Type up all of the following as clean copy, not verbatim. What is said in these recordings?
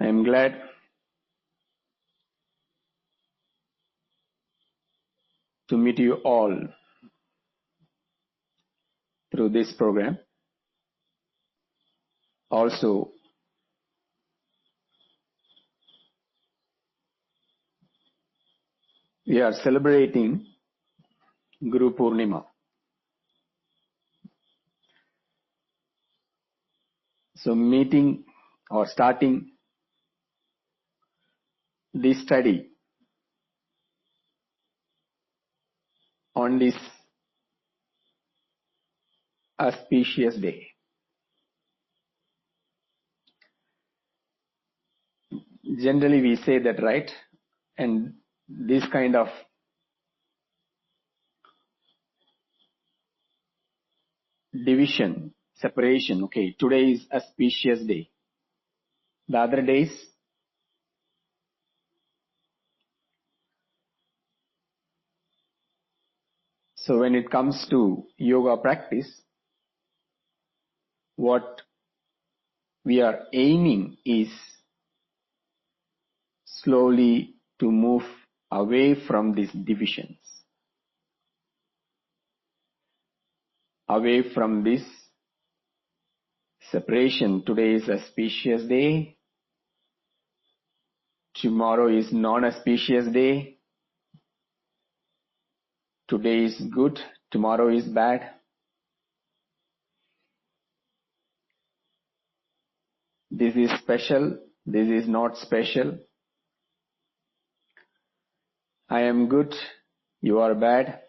I am glad to meet you all through this program. Also, we are celebrating Guru Purnima. So meeting or starting this study on this auspicious day. Generally we say that, right? And this kind of division, separation, okay, today is auspicious day. The other days, so when it comes to yoga practice, what we are aiming is slowly to move away from these divisions, away from this separation. Today is auspicious day, tomorrow is non-auspicious day, today is good, tomorrow is bad. This is special, this is not special. I am good, you are bad.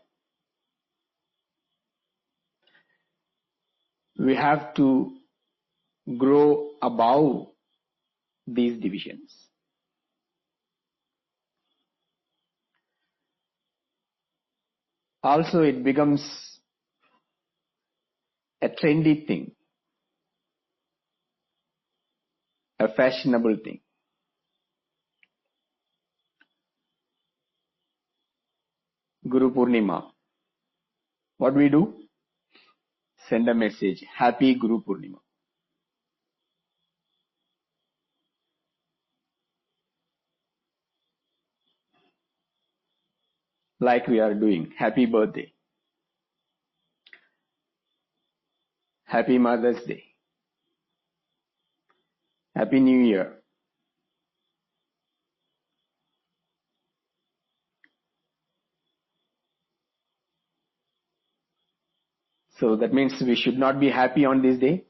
We have to grow above these divisions. Also, it becomes a trendy thing, a fashionable thing. Guru Purnima. What we do? Send a message. Happy Guru Purnima. Like we are doing. Happy birthday. Happy Mother's Day. Happy New Year. So that means we should not be happy on this day.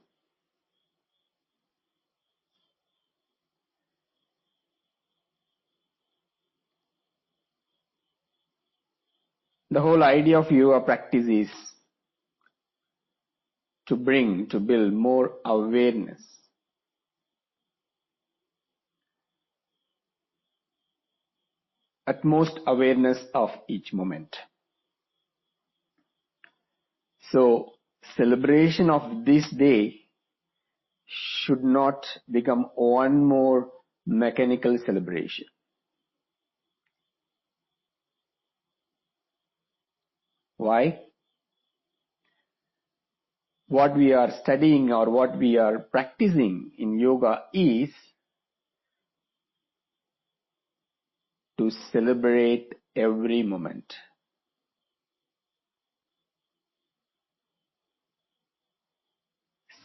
The whole idea of yoga practice is to build more awareness. Utmost awareness of each moment. So celebration of this day should not become one more mechanical celebration. Why? What we are studying or what we are practicing in yoga is to celebrate every moment.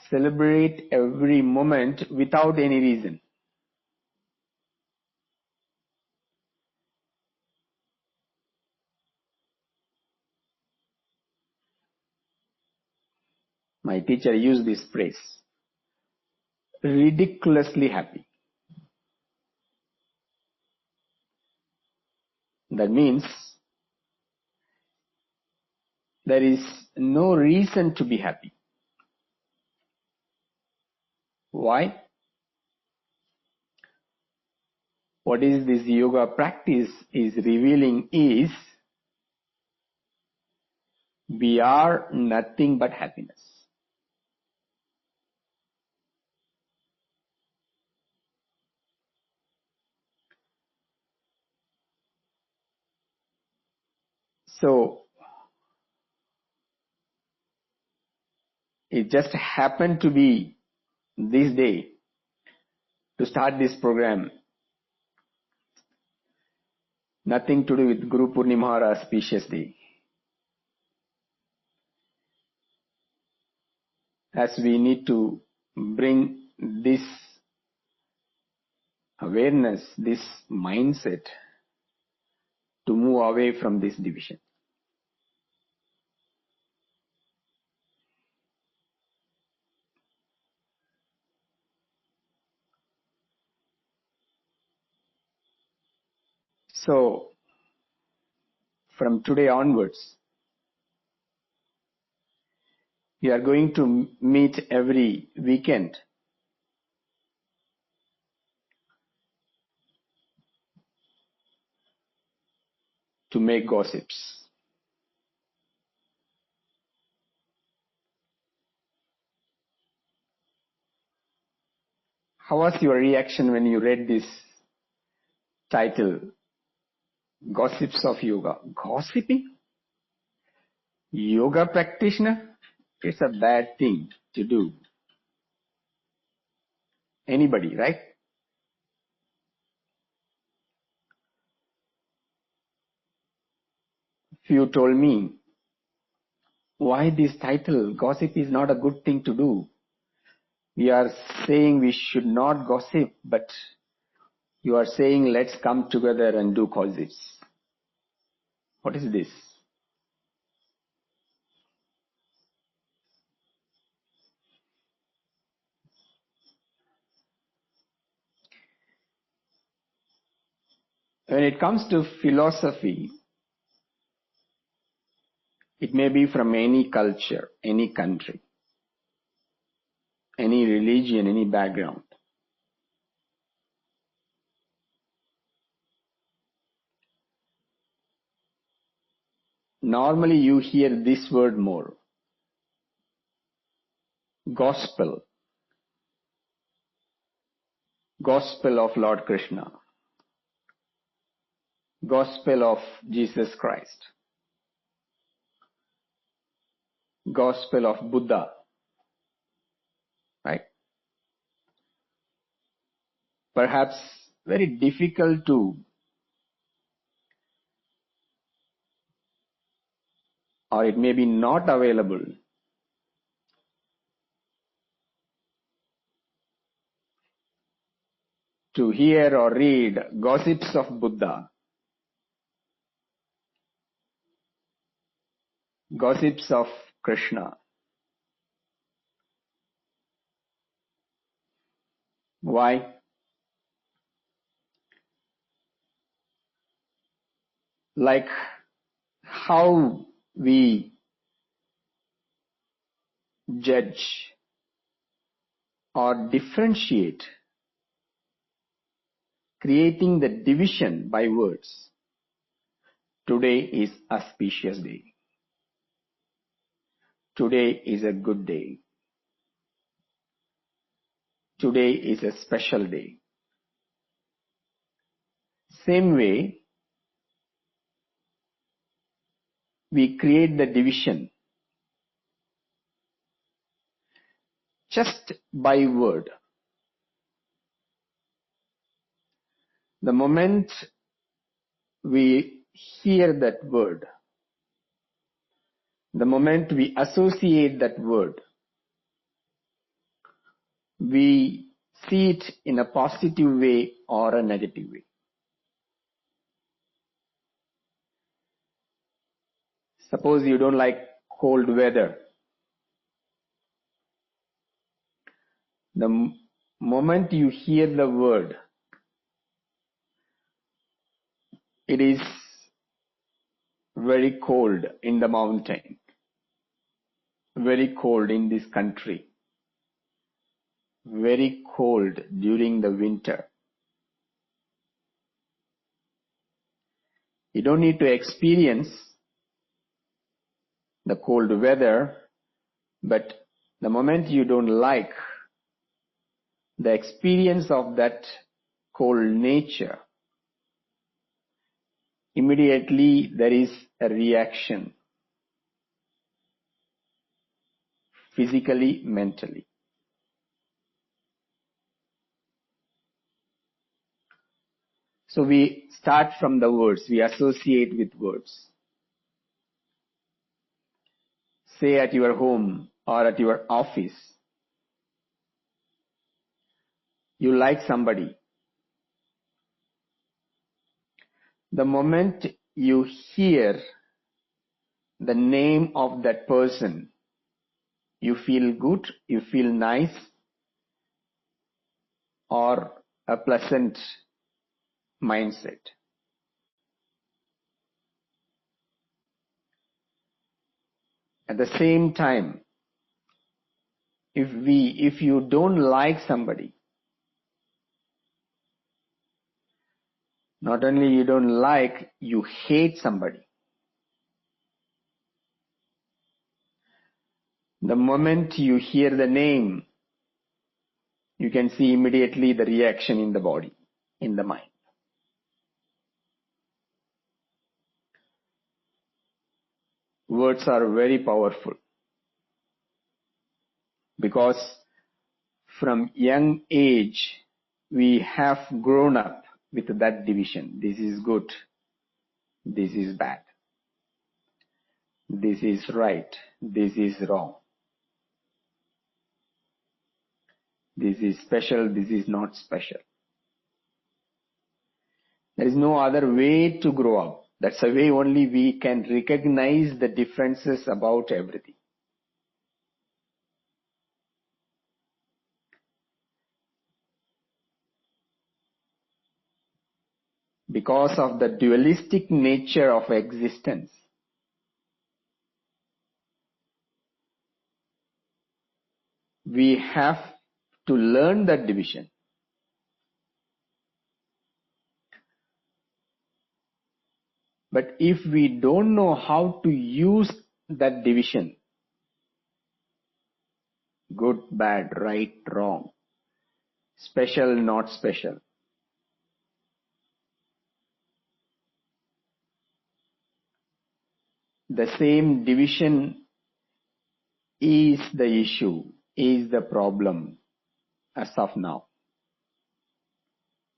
Celebrate every moment without any reason. My teacher used this phrase, ridiculously happy. That means there is no reason to be happy. Why? What is this yoga practice is revealing is we are nothing but happiness. So it just happened to be this day to start this program. Nothing to do with Guru Purnima or auspicious day. As we need to bring this awareness, this mindset to move away from this division. So, from today onwards, we are going to meet every weekend to make gossips. How was your reaction when you read this title, Gossips of Yoga? Gossiping? Yoga practitioner? It's a bad thing to do. Anybody, right? If you told me, why this title, gossip is not a good thing to do. We are saying we should not gossip, but you are saying let's come together and do gossips. What is this? When it comes to philosophy, it may be from any culture, any country, any religion, any background. Normally you hear this word more. Gospel. Gospel of Lord Krishna. Gospel of Jesus Christ. Gospel of Buddha. Right? Perhaps very difficult to or it may be not available to hear or read gossips of Buddha, gossips of Krishna. Why? Like how we judge or differentiate, creating the division by words. Today is auspicious day. Today is a good day. Today is a special day. Same way, we create the division just by word. The moment we hear that word, the moment we associate that word, we see it in a positive way or a negative way. Suppose you don't like cold weather. The moment you hear the word, it is very cold in the mountain, very cold in this country, very cold during the winter. You don't need to experience the cold weather, but the moment you don't like the experience of that cold nature, immediately there is a reaction, physically, mentally. So we start from the words, we associate with words. Say at your home or at your office, you like somebody. The moment you hear the name of that person, you feel good, you feel nice, or a pleasant mindset. At the same time, if you don't like somebody, not only you don't like, you hate somebody. The moment you hear the name, you can see immediately the reaction in the body, in the mind. Words are very powerful because from young age we have grown up with that division. This is good, this is bad, this is right, this is wrong, this is special, this is not special. There is no other way to grow up. That's the way only we can recognize the differences about everything. Because of the dualistic nature of existence, we have to learn that division. But if we don't know how to use that division, good, bad, right, wrong, special, not special, the same division is the issue, is the problem as of now.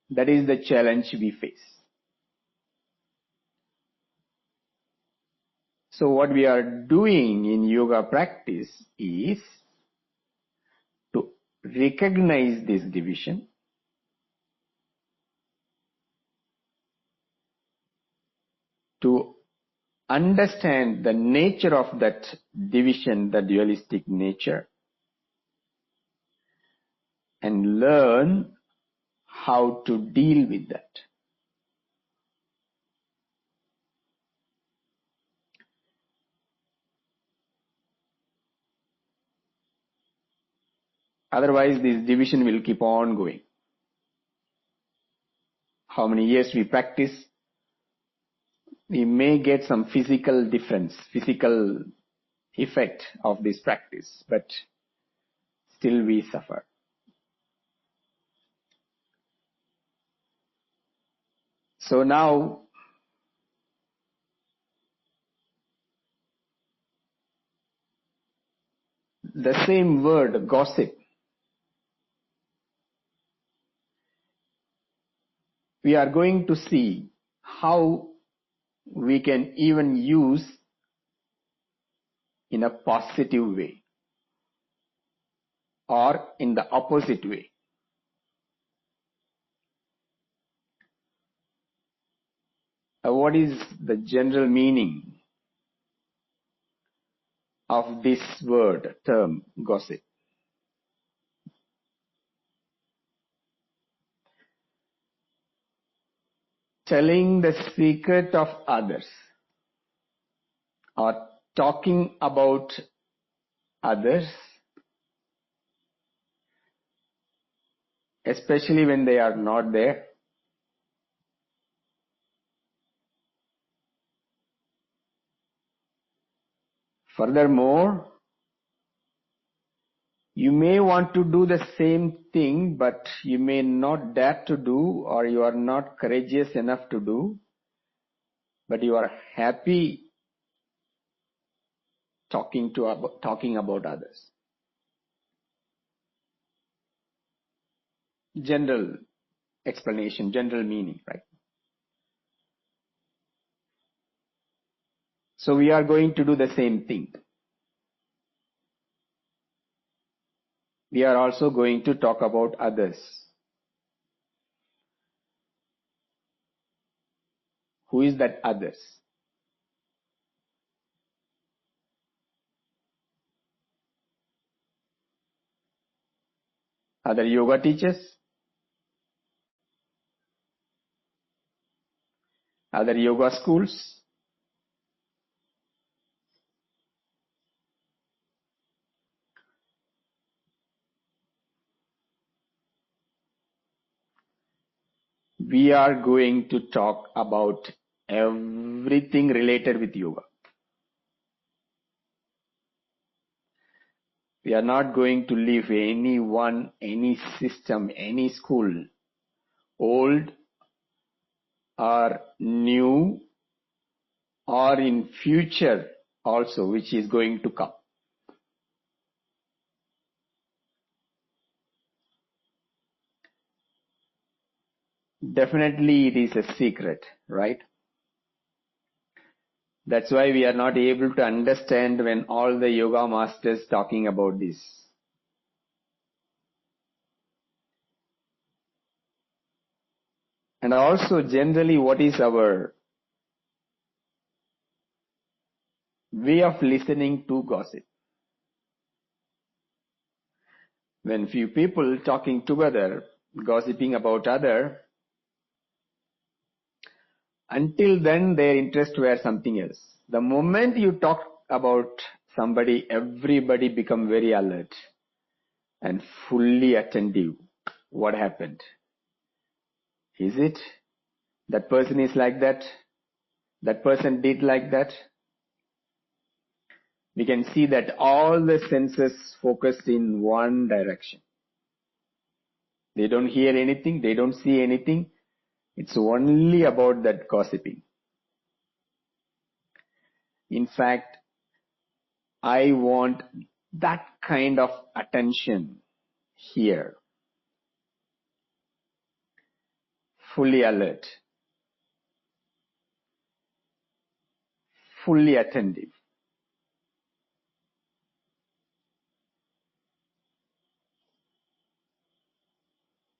That is the challenge we face. So what we are doing in yoga practice is to recognize this division, to understand the nature of that division, the dualistic nature, and learn how to deal with that. Otherwise, this division will keep on going. How many years we practice, we may get some physical difference, physical effect of this practice, but still we suffer. So now, the same word, gossip, we are going to see how we can even use in a positive way or in the opposite way. What is the general meaning of this word, term, gossip? Telling the secret of others or talking about others, especially when they are not there. Furthermore, you may want to do the same thing, but you may not dare to do, or you are not courageous enough to do, but you are happy talking about others. General explanation, general meaning, right? So we are going to do the same thing. We are also going to talk about others. Who is that others? Other yoga teachers? Other yoga schools? We are going to talk about everything related with yoga. We are not going to leave anyone, any system, any school, old or new or in future also, which is going to come. Definitely it is a secret, right? That's why we are not able to understand when all the yoga masters talking about this. And also generally what is our way of listening to gossip? When few people talking together, gossiping about other, until then their interests were something else. The moment you talk about somebody, everybody become very alert and fully attentive. What happened? Is it? That person is like that? That person did like that? We can see that all the senses focused in one direction. They don't hear anything, they don't see anything. It's only about that gossiping. In fact, I want that kind of attention here. Fully alert. Fully attentive.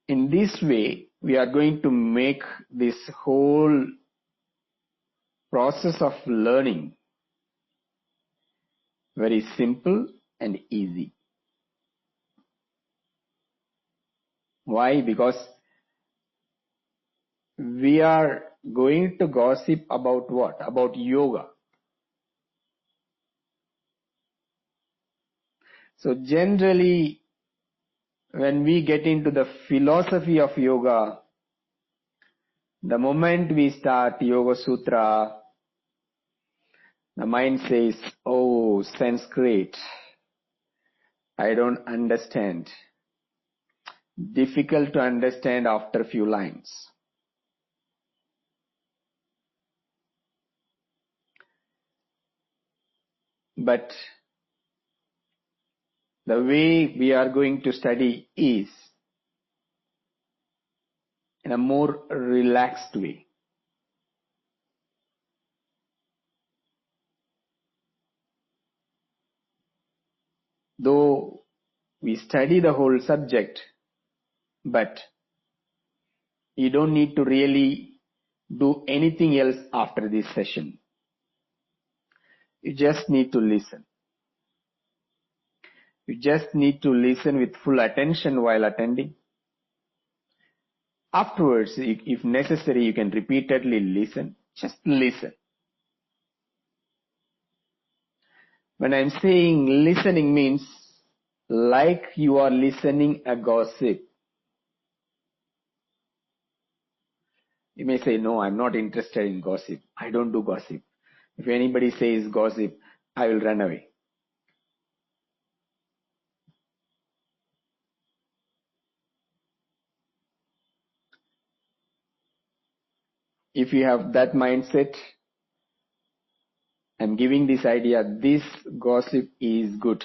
In this way, we are going to make this whole process of learning very simple and easy. Why? Because we are going to gossip about what? About yoga. So generally, when we get into the philosophy of yoga, the moment we start Yoga Sutra, the mind says, oh, Sanskrit, I don't understand. Difficult to understand after a few lines. But the way we are going to study is in a more relaxed way. Though we study the whole subject, but you don't need to really do anything else after this session. You just need to listen. You just need to listen with full attention while attending. Afterwards, if necessary, you can repeatedly listen. Just listen. When I'm saying listening means like you are listening a gossip. You may say, no, I'm not interested in gossip. I don't do gossip. If anybody says gossip, I will run away. If you have that mindset, I'm giving this idea, this gossip is good.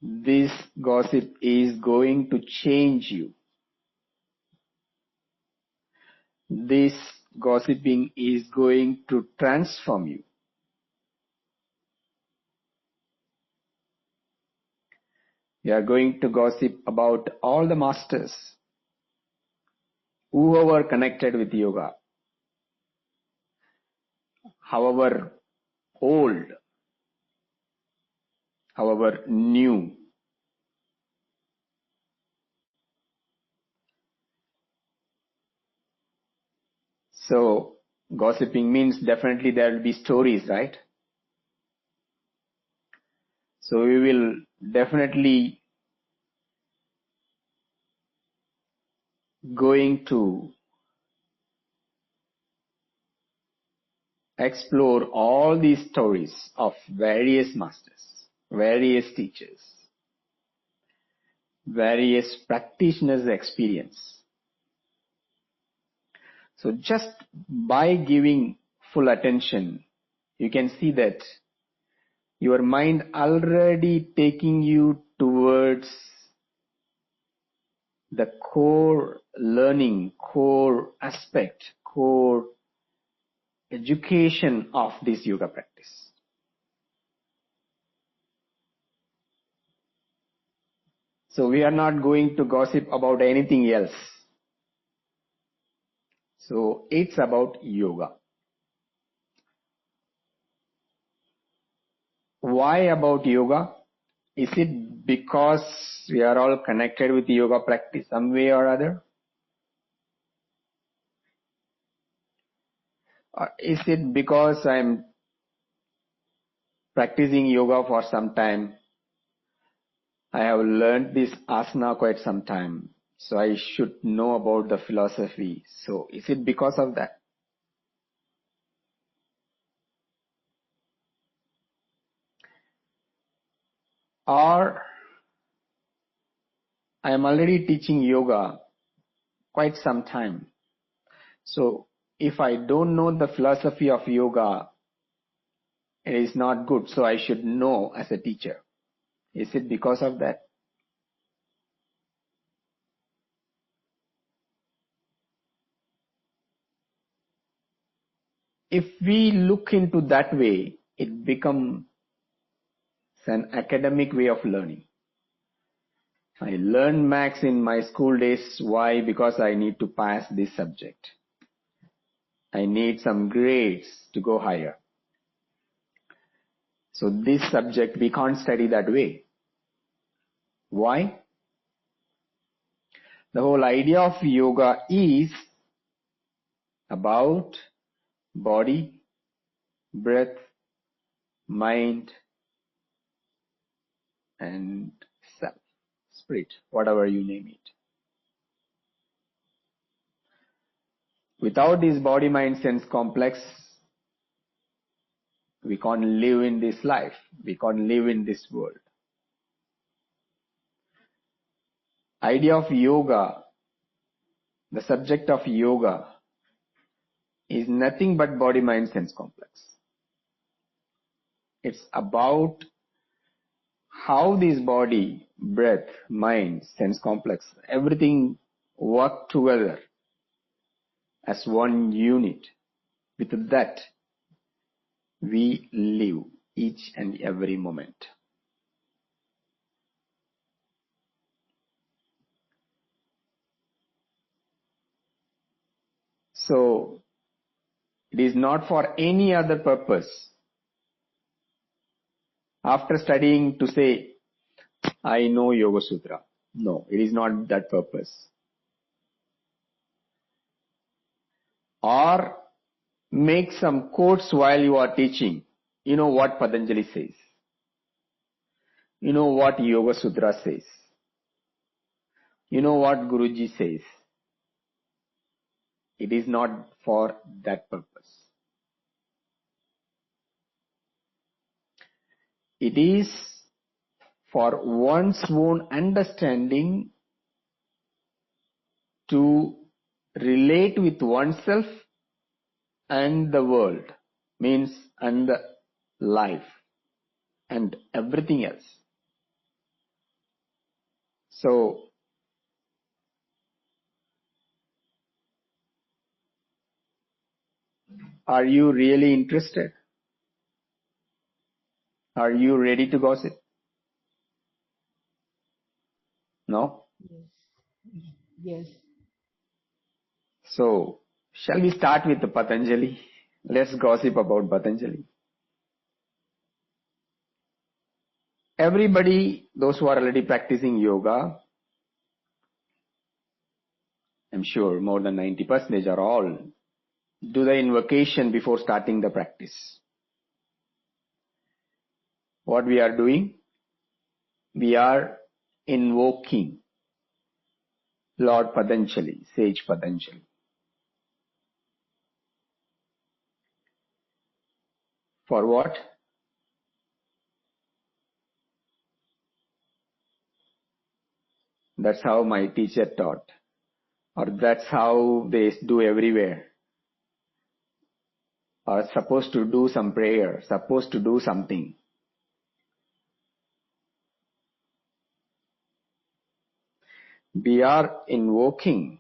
This gossip is going to change you. This gossiping is going to transform you. We are going to gossip about all the masters, whoever connected with yoga, however old, however new. So gossiping means definitely there will be stories, right? So we will definitely going to explore all these stories of various masters, various teachers, various practitioners' experience. So just by giving full attention, you can see that your mind already taking you towards the core learning, core aspect, core education of this yoga practice. So we are not going to gossip about anything else. So it's about yoga. Why about yoga? Is it because we are all connected with yoga practice some way or other? Or is it because I'm practicing yoga for some time? I have learned this asana quite some time, so I should know about the philosophy. So is it because of that? Or I am already teaching yoga quite some time. So if I don't know the philosophy of yoga, it is not good. So I should know as a teacher. Is it because of that? If we look into that way, it becomes an academic way of learning. I learned maths in my school days. Why? Because I need to pass this subject. I need some grades to go higher. So this subject we can't study that way. Why? The whole idea of yoga is about body, breath, mind, and self, spirit, whatever you name it. Without this body, mind, sense complex, we can't live in this life. We can't live in this world. Idea of yoga, the subject of yoga is nothing but body, mind, sense complex. It's about how this body, breath, mind, sense complex, everything work together as one unit. With that, we live each and every moment. So, it is not for any other purpose. After studying to say, I know Yoga Sutra. No, it is not that purpose. Or make some quotes while you are teaching. You know what Patanjali says. You know what Yoga Sutra says. You know what Guruji says. It is not for that purpose. It is for one's own understanding to relate with oneself and the world, means and the life and everything else. So, Are you really interested? Are you ready to gossip? No? Yes. So, shall we start with the Patanjali? Let's gossip about Patanjali. Everybody, those who are already practicing yoga, I'm sure more than 90% are all, do the invocation before starting the practice. What we are doing? We are invoking Lord Patanjali, Sage Patanjali. For what? That's how my teacher taught. Or that's how they do everywhere. Or supposed to do some prayer, supposed to do something. We are invoking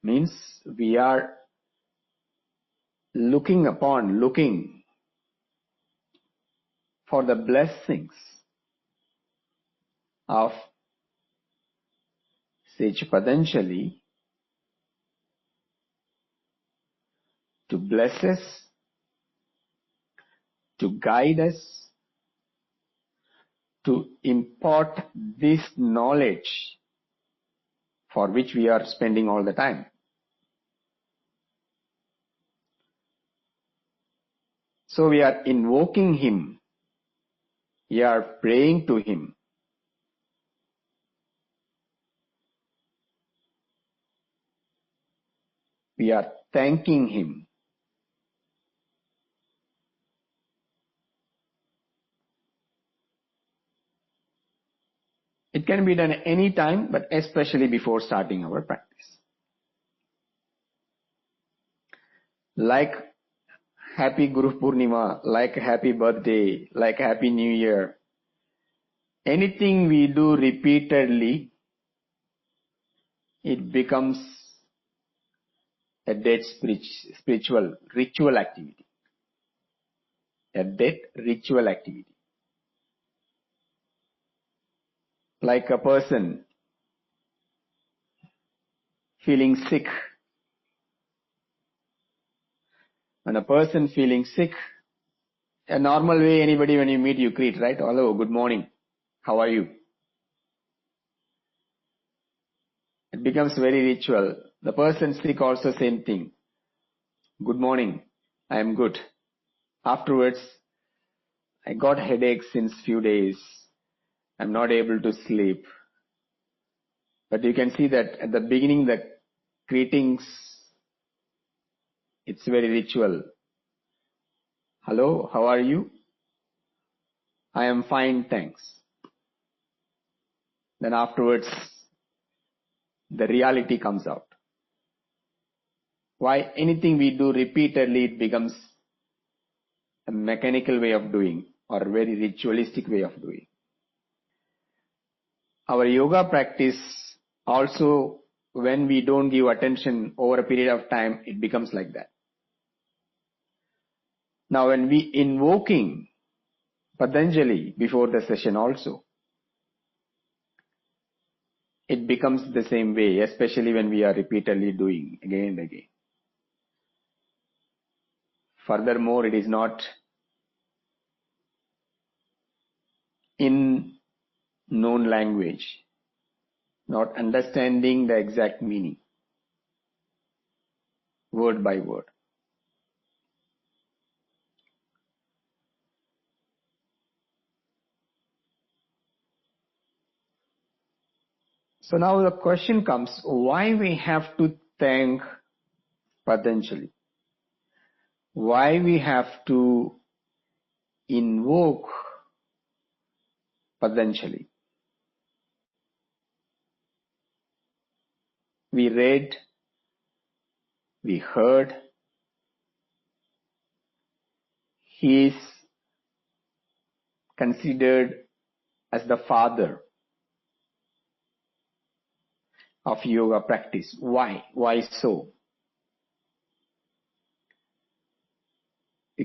means we are looking for the blessings of Sage Patanjali to bless us, to guide us, to impart this knowledge for which we are spending all the time. So we are invoking him. We are praying to him. We are thanking him. It can be done any time, but especially before starting our practice. Like Happy Guru Purnima, like Happy Birthday, like Happy New Year. Anything we do repeatedly, it becomes a dead spiritual ritual activity. A dead ritual activity. Like a person feeling sick. When a person feeling sick, a normal way anybody when you meet you greet, right? Hello, good morning. How are you? It becomes very ritual. The person sick also same thing. Good morning. I am good. Afterwards, I got headaches since few days. I'm not able to sleep. But you can see that at the beginning the greetings, it's very ritual. Hello, how are you? I am fine, thanks. Then afterwards, the reality comes out. Why anything we do repeatedly, it becomes a mechanical way of doing or a very ritualistic way of doing. Our yoga practice also, when we don't give attention over a period of time, it becomes like that. Now when we invoking Patanjali before the session also, it becomes the same way, especially when we are repeatedly doing again and again. Furthermore, it is not in known language, not understanding the exact meaning, word by word. So now the question comes, why we have to thank Patanjali? Why we have to invoke Patanjali? We read, we heard, he is considered as the father of yoga practice. Why? Why so?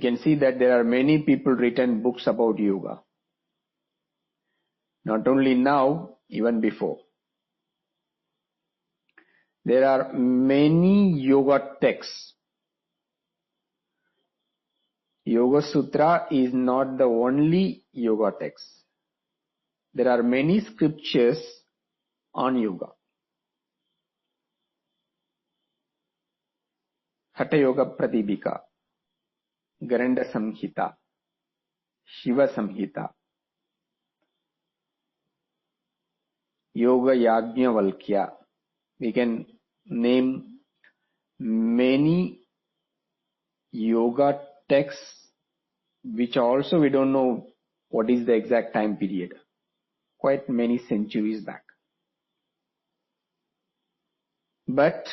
we can see that there are many people written books about yoga. Not only now, even before. There are many yoga texts. Yoga Sutra is not the only yoga text. There are many scriptures on yoga. Hatha Yoga Pradipika, Garanda Samhita, Shiva Samhita, Yoga Yajnavalkya. We can name many yoga texts which also we don't know what is the exact time period. Quite many centuries back. But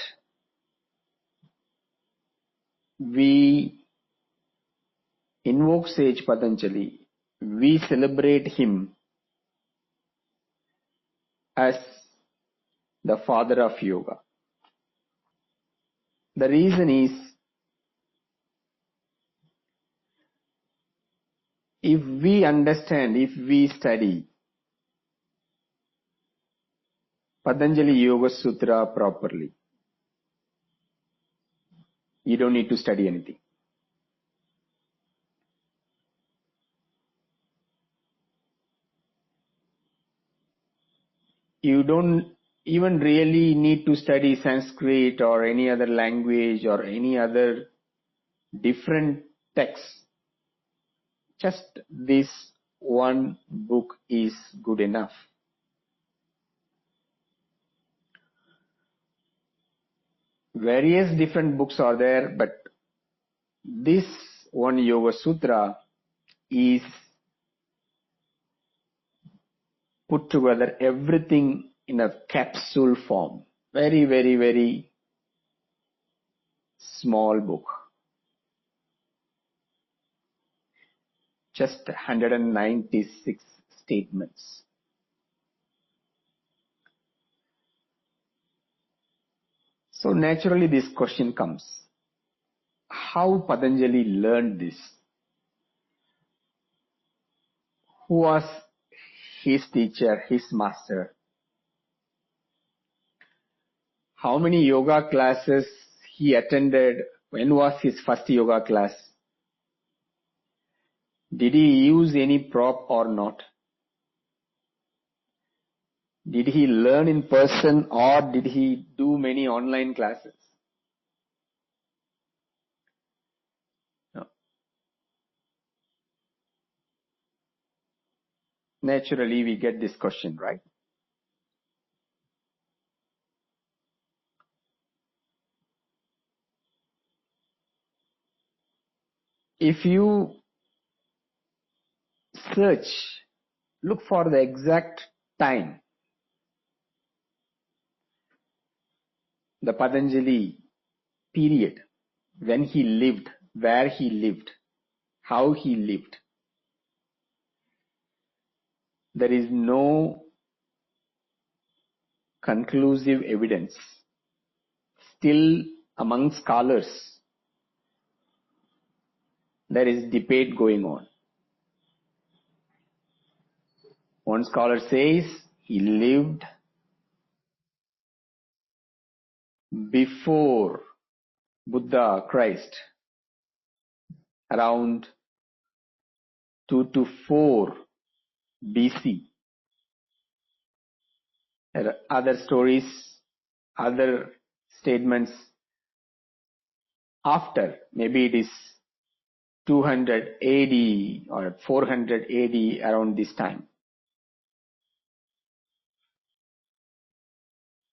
we invoke sage Patanjali. We celebrate him as the father of yoga. The reason is, if we understand, if we study Patanjali Yoga Sutra properly, you don't need to study anything. You don't even really need to study Sanskrit or any other language or any other different text. Just this one book is good enough. Various different books are there, but this one Yoga Sutra is put together everything in a capsule form. Very, very, very small book. Just 196 statements. So naturally this question comes. How Patanjali learned this? Who was his teacher, his master? How many yoga classes he attended? When was his first yoga class? Did he use any prop or not? Did he learn in person or did he do many online classes? No. Naturally, we get this question, right? If you search, look for the exact time the Patanjali period, when he lived, where he lived, how he lived. There is no conclusive evidence. Still among scholars, there is debate going on. One scholar says he lived before Buddha, Christ, around 2 to 4 BC. There are other stories, other statements after, maybe it is 200 AD or 400 AD, around this time.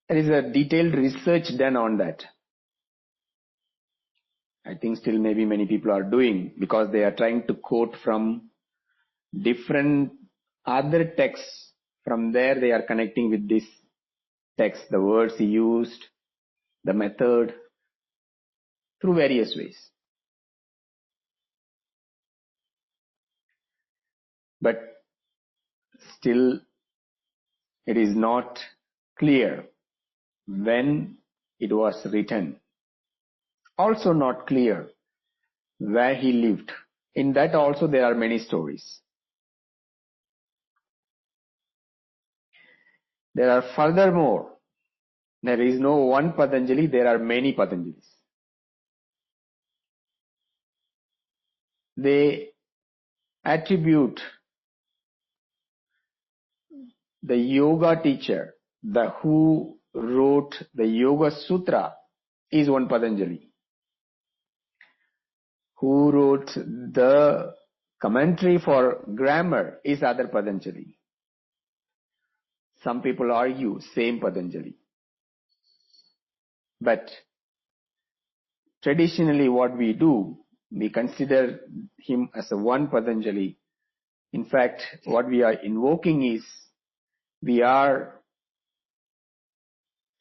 There is a detailed research done on that. I think still maybe many people are doing, because they are trying to quote from different other texts. From there they are connecting with this text, the words he used, the method, through various ways. But still it is not clear when it was written. Also not clear where he lived. In that also there are many stories. There are furthermore, there is no one Patanjali, there are many Patanjalis. They attribute the yoga teacher, the who wrote the Yoga Sutra is one Patanjali. Who wrote the commentary for grammar is other Patanjali. Some people argue same Patanjali. But traditionally what we do, we consider him as a one Patanjali. In fact, what we are invoking is, we are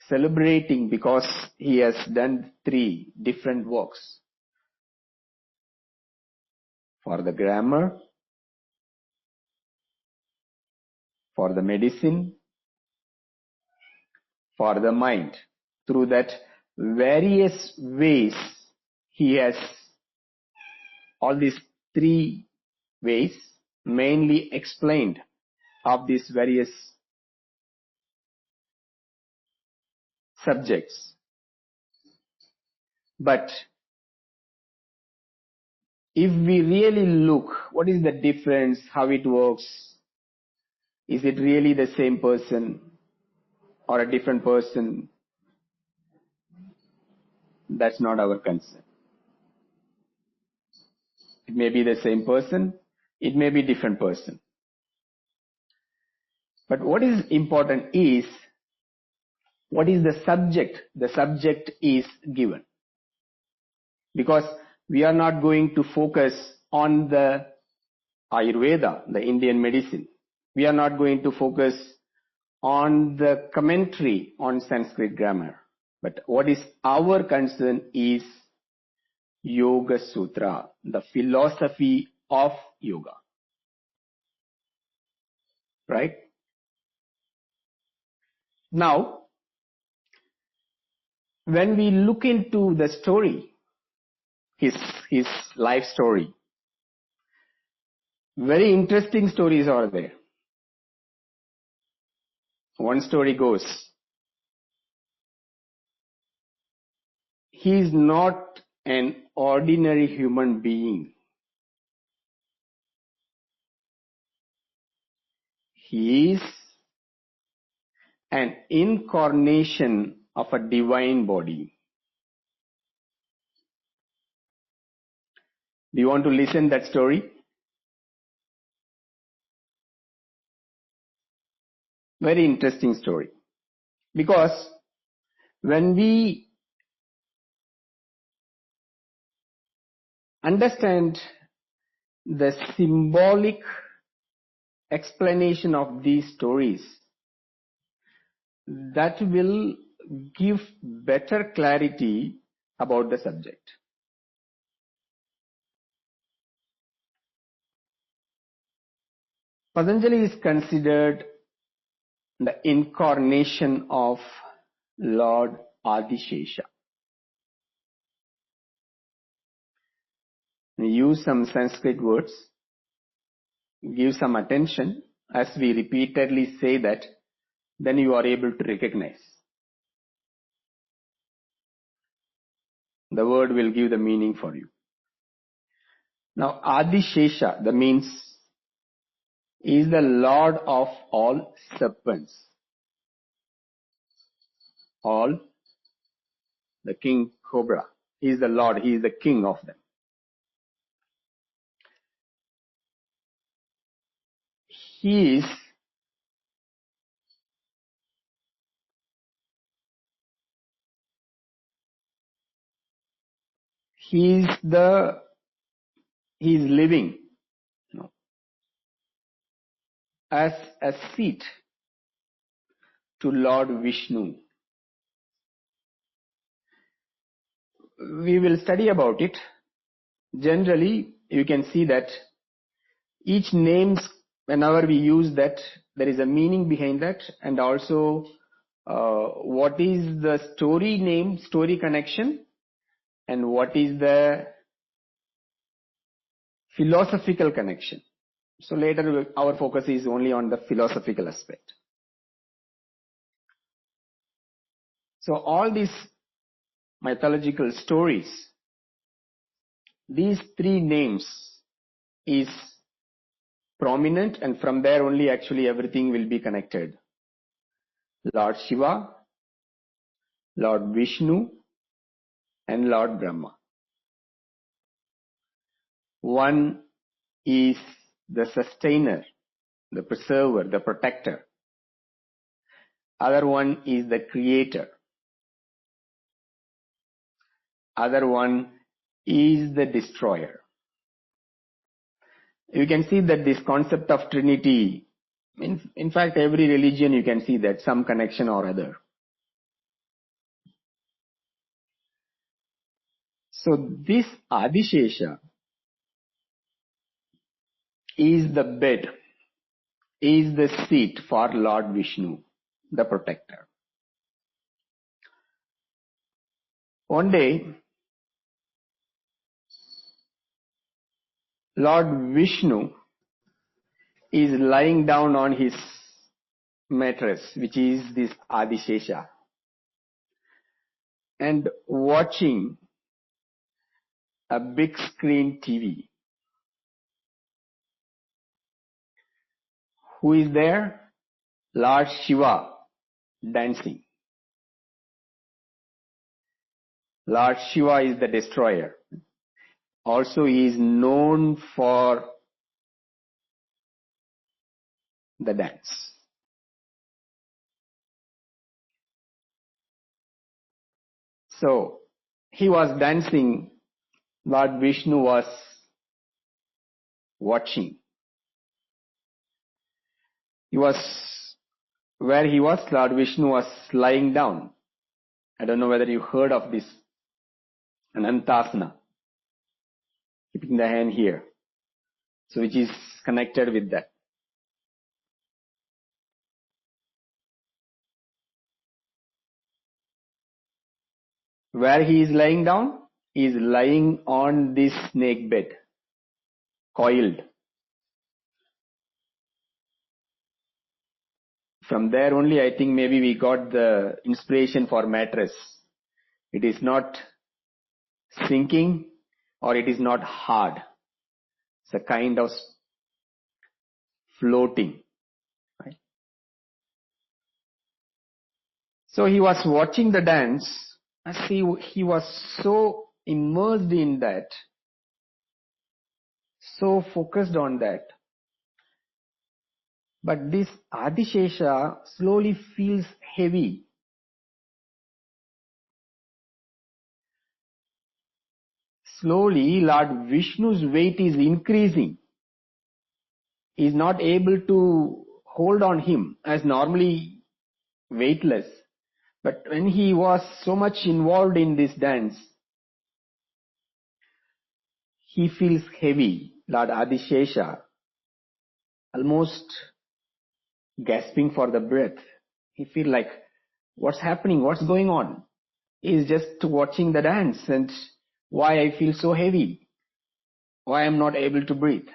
celebrating because he has done 3 different works. For the grammar, for the medicine, for the mind. Through that various ways, he has all these 3 ways mainly explained of these various subjects. But if we really look, what is the difference, how it works? Is it really the same person or a different person? That's not our concern. It may be the same person, it may be different person. But what is important is, what is the subject? The subject is given. Because we are not going to focus on the Ayurveda, the Indian medicine. We are not going to focus on the commentary on Sanskrit grammar. But what is our concern is Yoga Sutra, the philosophy of yoga. Right? Now, when we look into the story, his life story, very interesting stories are there. One story goes, he is not an ordinary human being. He is an incarnation of a divine body. Do you want to listen that story? Very interesting story. Because when we understand the symbolic explanation of these stories, that will give better clarity about the subject. Patanjali is considered the incarnation of Lord Adishesha. We use some Sanskrit words, give some attention as we repeatedly say that, then you are able to recognize. The word will give the meaning for you. Now, Adishesha, that means, is the Lord of all serpents. All, the king cobra. He is the Lord, he is the king of them. He is living, as a seat to Lord Vishnu. We will study about it. Generally, you can see that each names, whenever we use that, there is a meaning behind that, and also what is the story name, story connection, and what is the philosophical connection. So later our focus is only on the philosophical aspect. So all these mythological stories, these three names is prominent, and from there only actually everything will be connected. Lord Shiva, Lord Vishnu, and Lord Brahma. One is the sustainer, the preserver, the protector. Other one is the creator. Other one is the destroyer. You can see that this concept of Trinity, in fact, every religion you can see that some connection or other. So this Adishesha is the bed, is the seat for Lord Vishnu, the protector. One day, Lord Vishnu is lying down on his mattress, which is this Adishesha, and watching a big screen TV. Who is there? Lord Shiva dancing. Lord Shiva is the destroyer. Also, he is known for the dance. So, he was dancing, Lord Vishnu was watching. Where he was, Lord Vishnu was lying down. I don't know whether you heard of this Anantasana, keeping the hand here. So which is connected with that. Where he is lying down, he is lying on this snake bed, coiled. From there only I think maybe we got the inspiration for mattress. It is not sinking or it is not hard. It's a kind of floating. Right? So he was watching the dance as he was so immersed in that, so focused on that. But this Adishesha slowly feels heavy. Slowly, Lord Vishnu's weight is increasing. He is not able to hold on him as normally weightless. But when he was so much involved in this dance, he feels heavy. Lord Adishesha, almost gasping for the breath. He feels like, what's happening? What's going on? He is just watching the dance, and why I feel so heavy? Why I'm not able to breathe?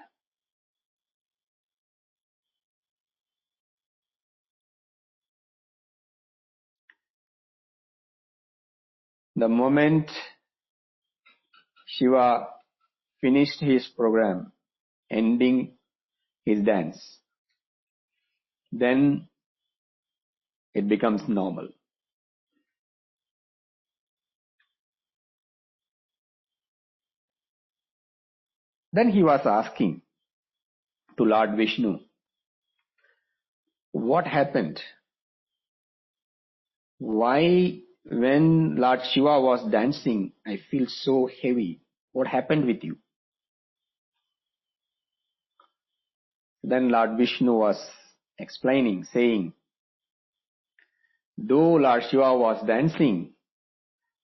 The moment Shiva finished his program, ending his dance, then it becomes normal. Then he was asking to Lord Vishnu, what happened? Why, when Lord Shiva was dancing, I feel so heavy? What happened with you? Then Lord Vishnu was explaining, saying, though Lord Shiva was dancing,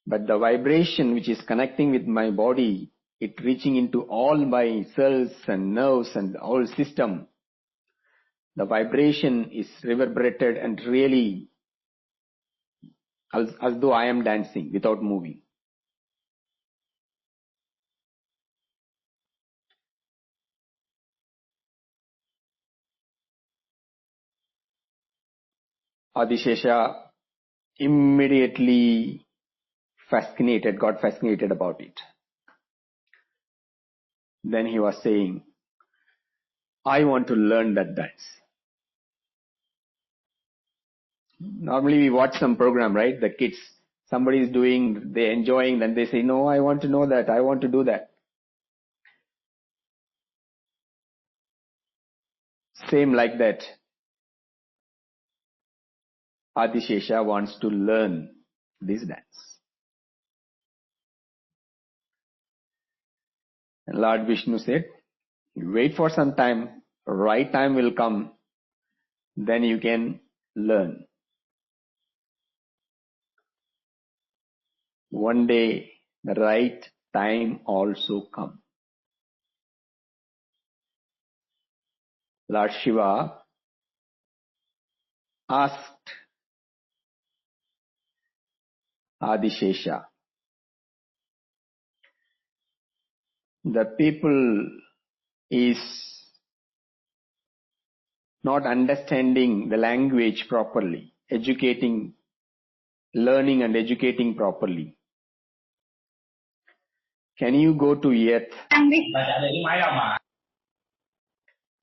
but the vibration which is connecting with my body, it reaching into all my cells and nerves and whole system, the vibration is reverberated and really as though I am dancing without moving. Adishesha immediately got fascinated about it. Then he was saying, I want to learn that dance. Normally we watch some program, right? The kids, somebody is doing, they're enjoying, then they say, no, I want to know that, I want to do that. Same like that. Adishesha wants to learn this dance. And Lord Vishnu said, wait for some time, right time will come, then you can learn. One day the right time also come. Lord Shiva asked Adishesha, the people is not understanding the language properly, learning and educating properly. Can you go to Earth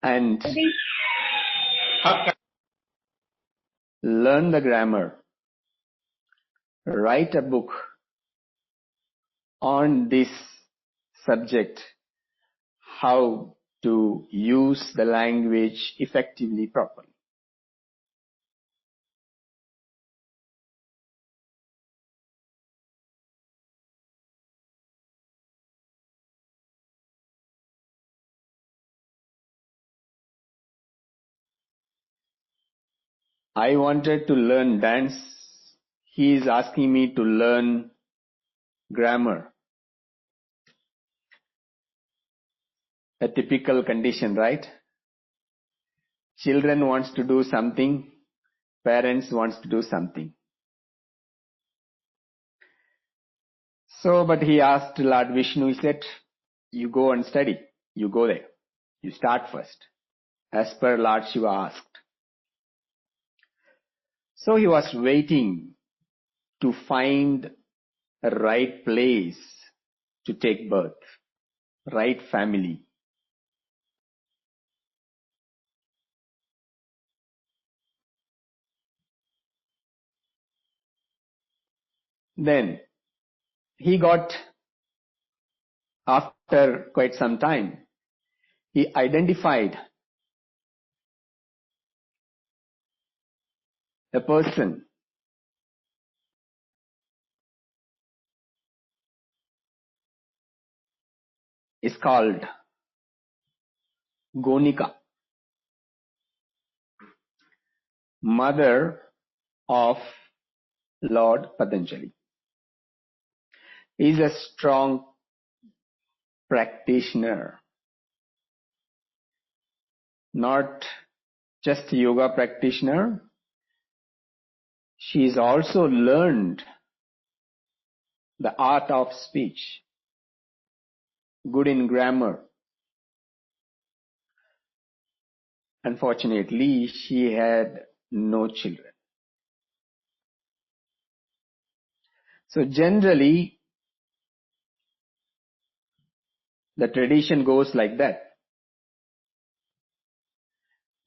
and learn the grammar, write a book on this subject, how to use the language effectively, properly? I wanted to learn dance. He is asking me to learn grammar. A typical condition, right? Children wants to do something, parents wants to do something. So, but he asked Lord Vishnu, he said, you go and study. You go there. You start first. As per Lord Shiva asked. So he was waiting to find a right place to take birth, right family. Then he got, after quite some time, he identified a person is called Gonika, mother of Lord Patanjali. He is a strong practitioner, not just a yoga practitioner. She has also learned the art of speech, good in grammar. Unfortunately, she had no children. So generally, the tradition goes like that.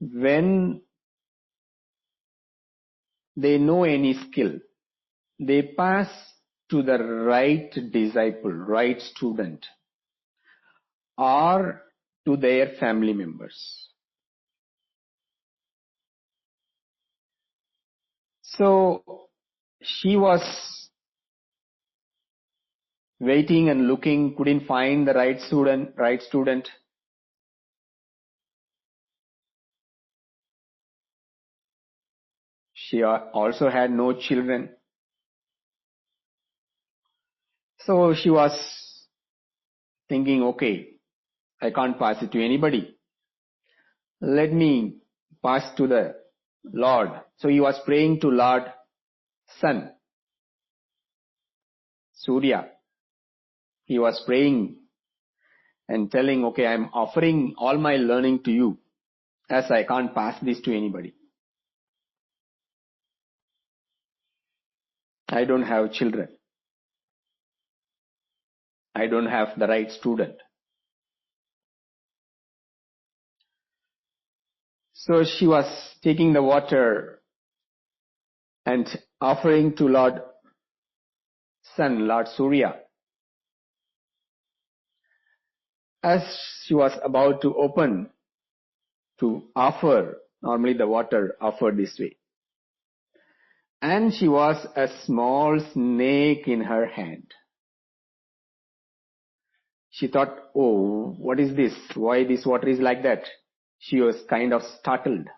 When they know any skill, they pass to the right disciple, right student, or to their family members. So she was waiting and looking, couldn't find the right student. She also had no children. So she was thinking, okay, I can't pass it to anybody. Let me pass to the Lord. So he was praying to Lord Sun, Surya. He was praying and telling, okay, I'm offering all my learning to you, as I can't pass this to anybody. I don't have children. I don't have the right student. So she was taking the water and offering to Lord Sun, Lord Surya. As she was about to open to offer, normally the water offered this way, and she was a small snake in her hand. She thought, oh, what is this? Why this water is like that? She was kind of startled.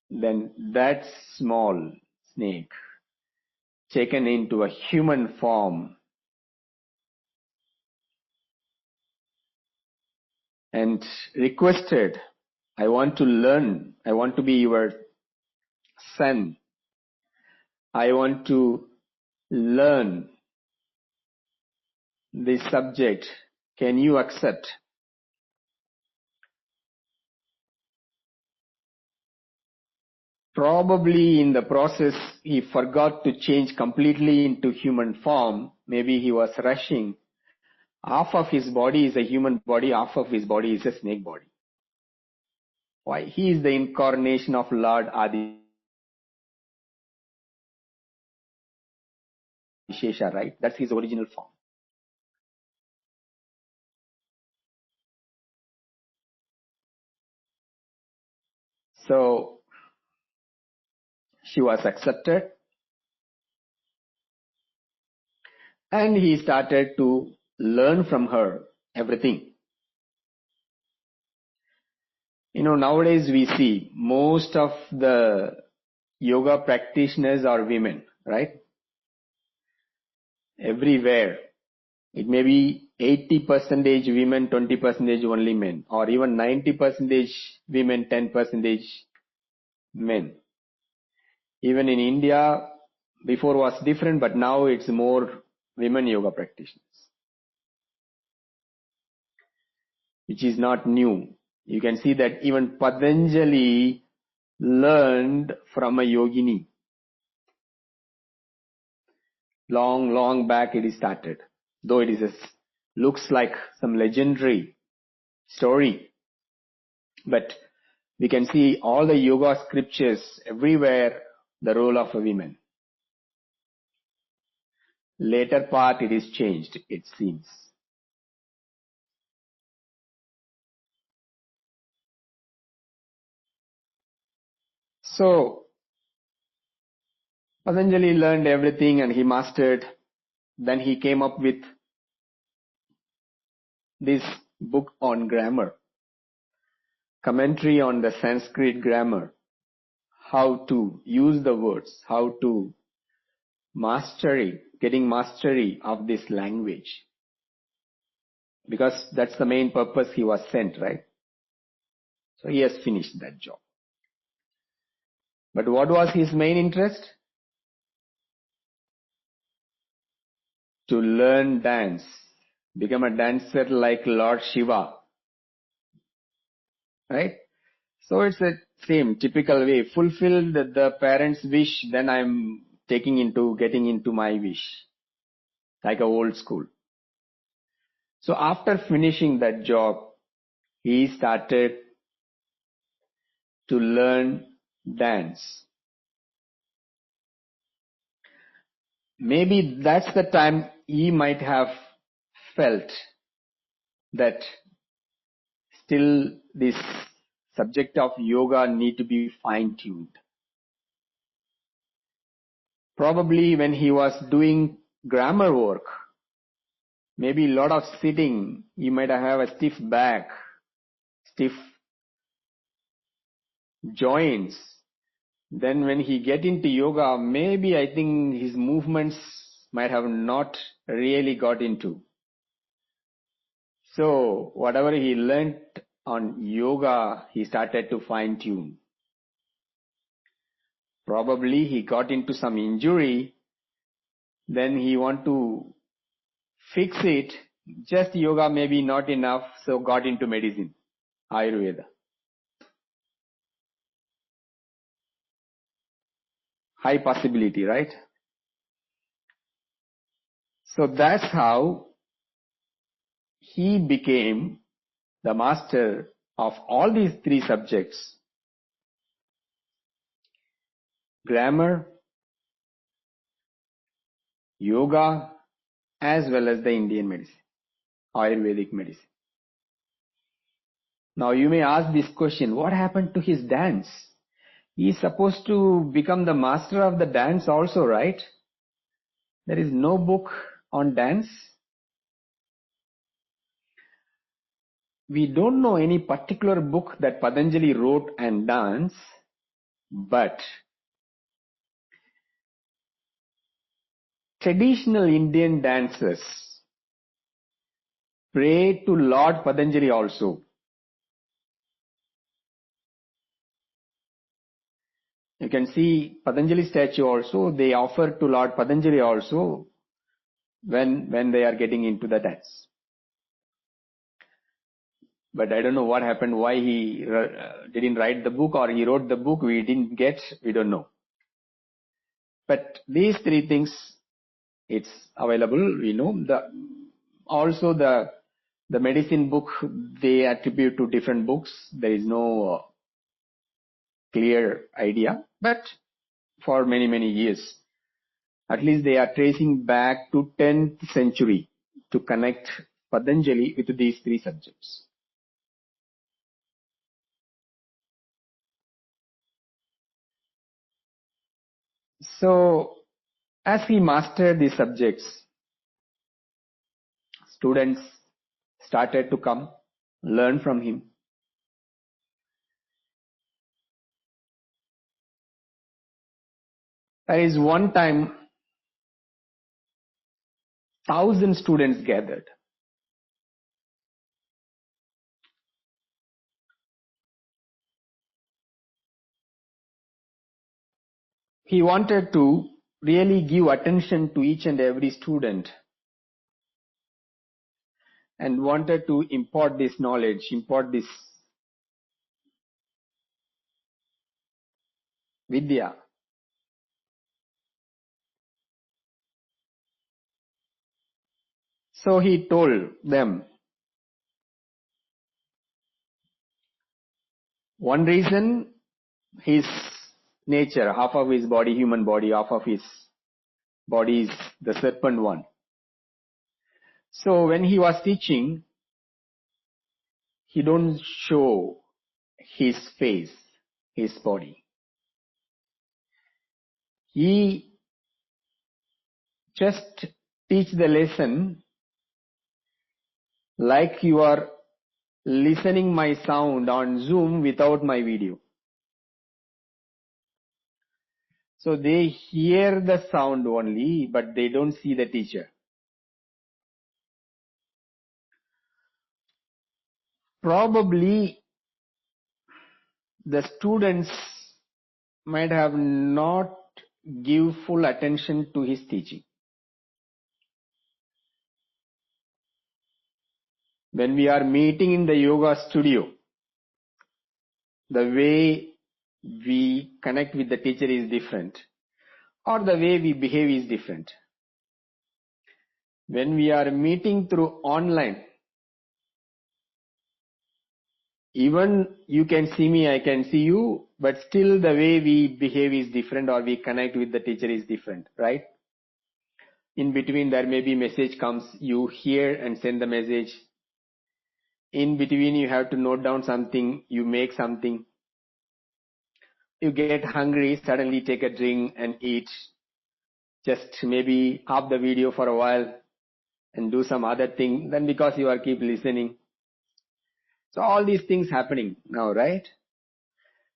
Then that small snake, taken into a human form and requested, I want to learn. I want to be your son. I want to learn this subject. Can you accept? Probably in the process, he forgot to change completely into human form. Maybe he was rushing. Half of his body is a human body, half of his body is a snake body. Why? He is the incarnation of Lord Adi Shesha, right? That's his original form. So she was accepted and he started to learn from her everything. Nowadays we see most of the yoga practitioners are women, right? Everywhere. It may be 80% women, 20% only men, or even 90% women, 10% men. Even in India, before was different, but now it's more women yoga practitioners, which is not new. You can see that even Patanjali learned from a yogini. Long back it is started. Though it is looks like some legendary story, but we can see all the yoga scriptures everywhere the role of a woman. Later part it is changed, it seems. So Patanjali learned everything and he mastered. Then he came up with this book on grammar, commentary on the Sanskrit grammar, how to use the words, how to getting mastery of this language. Because that's the main purpose he was sent, right? So he has finished that job. But what was his main interest? To learn dance, become a dancer like Lord Shiva, right? So it's the same typical way. Fulfill the parents' wish, then I'm getting into my wish, like a old school. So after finishing that job, he started to learn dance. Maybe that's the time he might have felt that still this subject of yoga need to be fine-tuned. Probably when he was doing grammar work, maybe a lot of sitting, he might have a stiff back, stiff joints. Then when he get into yoga, maybe I think his movements might have not really got into. So whatever he learnt on yoga, he started to fine tune. Probably he got into some injury, then he want to fix it. Just yoga maybe not enough, so got into medicine, Ayurveda. High possibility, right? So that's how he became the master of all these three subjects: grammar, yoga, as well as the Indian medicine, Ayurvedic medicine. Now you may ask this question, what happened to his dance? He is supposed to become the master of the dance also, right? There is no book on dance. We don't know any particular book that Patanjali wrote and dance, but traditional Indian dancers pray to Lord Patanjali also. You can see Patanjali statue also, they offer to Lord Patanjali also when they are getting into the dance. But I don't know what happened, why he didn't write the book, or he wrote the book, we didn't get, we don't know. But these three things, it's available, we know. Also the medicine book, they attribute to different books. There is no clear idea. But for many, many years, at least they are tracing back to 10th century to connect Patanjali with these three subjects. So, as he mastered these subjects, students started to come, learn from him. There is one time 1,000 students gathered. He wanted to really give attention to each and every student and wanted to impart this knowledge, impart this vidya. So he told them, one reason, his nature, half of his body, human body, half of his body is the serpent one. So when he was teaching, he don't show his face, his body. He just teach the lesson like you are listening my sound on Zoom without my video. So they hear the sound only, but they don't see the teacher. Probably the students might have not give full attention to his teaching. When we are meeting in the yoga studio, the way we connect with the teacher is different, or the way we behave is different. When we are meeting through online, even you can see me, I can see you, but still the way we behave is different, or we connect with the teacher is different, right? In between there may be message comes, you hear and send the message. In between you have to note down something, you make something. You get hungry, suddenly take a drink and eat. Just maybe off the video for a while and do some other thing. Then because you are keep listening. So all these things happening now, right?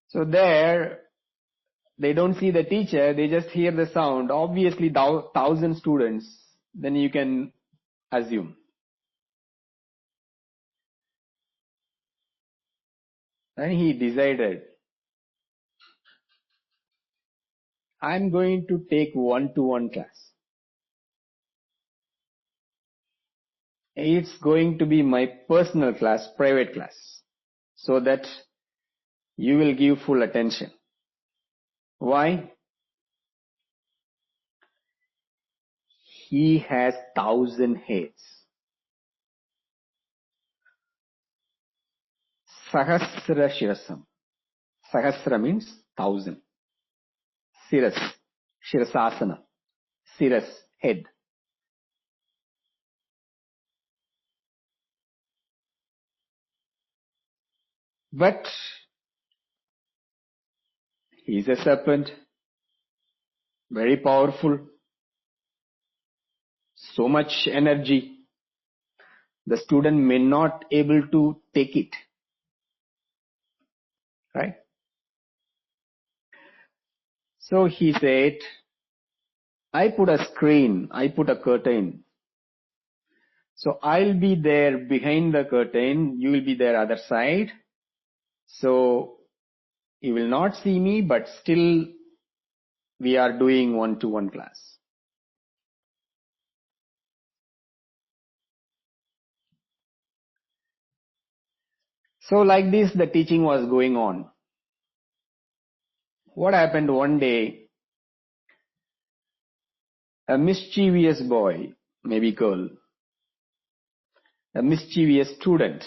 So there, they don't see the teacher, they just hear the sound. Obviously 1,000 students, then you can assume. And he decided, I'm going to take one-to-one class. It's going to be my personal class, private class, so that you will give full attention. Why? he has 1,000 heads. Sahasra Shirasam. Sahasra means 1,000. Siras, Shirasasana. Siras, head. But he is a serpent, very powerful, so much energy. The student may not able to take it. Right? So he said, I put a screen, I put a curtain. So I'll be there behind the curtain, you will be there other side. So you will not see me, but still we are doing one-to-one class. So like this the teaching was going on. What happened one day, a mischievous boy, maybe girl, a mischievous student,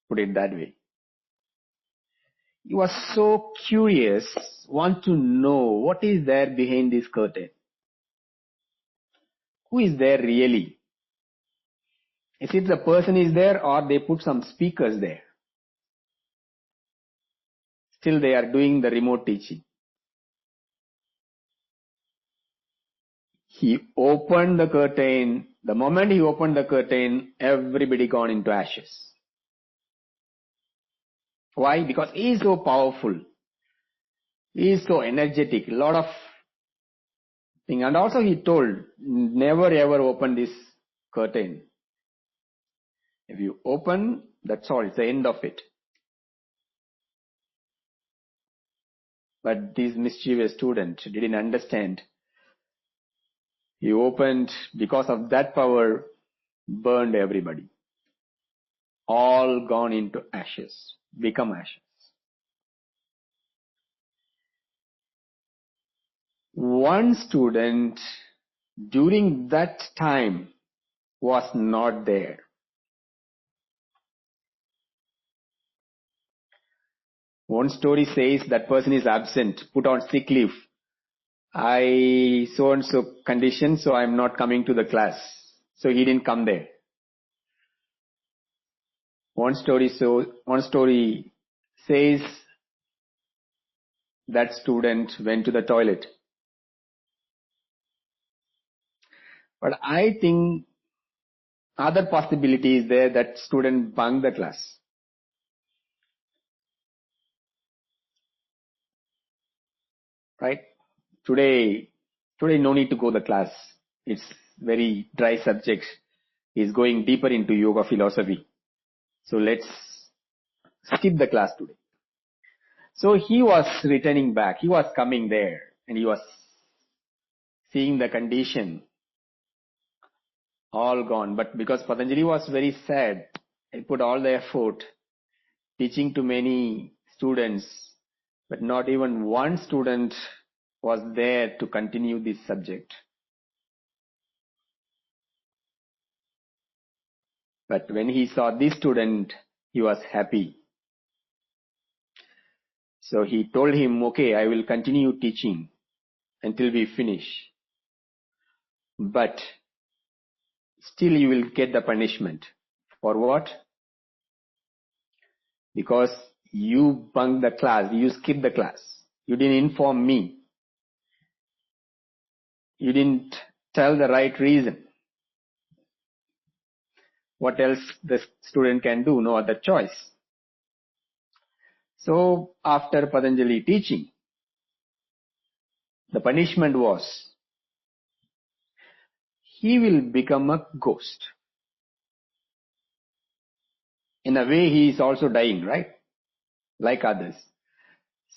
put it that way. He was so curious, want to know what is there behind this curtain. Who is there really? Is it the person is there or they put some speakers there? Still they are doing the remote teaching. He opened the curtain. The moment he opened the curtain, everybody gone into ashes. Why? Because he is so powerful. He is so energetic. A lot of things. And also he told, never ever open this curtain. If you open, that's all. It's the end of it. But this mischievous student didn't understand. He opened, because of that power, burned everybody. All gone into ashes, become ashes. One student during that time was not there. One story says that person is absent, put on sick leave. I so and so condition, so I'm not coming to the class. So he didn't come there. One story says that student went to the toilet. But I think other possibility is there that student bunked the class. Right? Today no need to go to the class. It's very dry subject. He's going deeper into yoga philosophy. So let's skip the class today. So he was returning back. He was coming there and he was seeing the condition all gone. But because Patanjali was very sad, he put all the effort teaching to many students, but not even one student was there to continue this subject. But when he saw this student, he was happy. So he told him, okay, I will continue teaching until we finish. But still you will get the punishment. For what? Because you bunked the class, you skipped the class. You didn't inform me. You didn't tell the right reason. What else the student can do? No other choice. So after Patanjali teaching, the punishment was, he will become a ghost. In a way, he is also dying, right? Like others.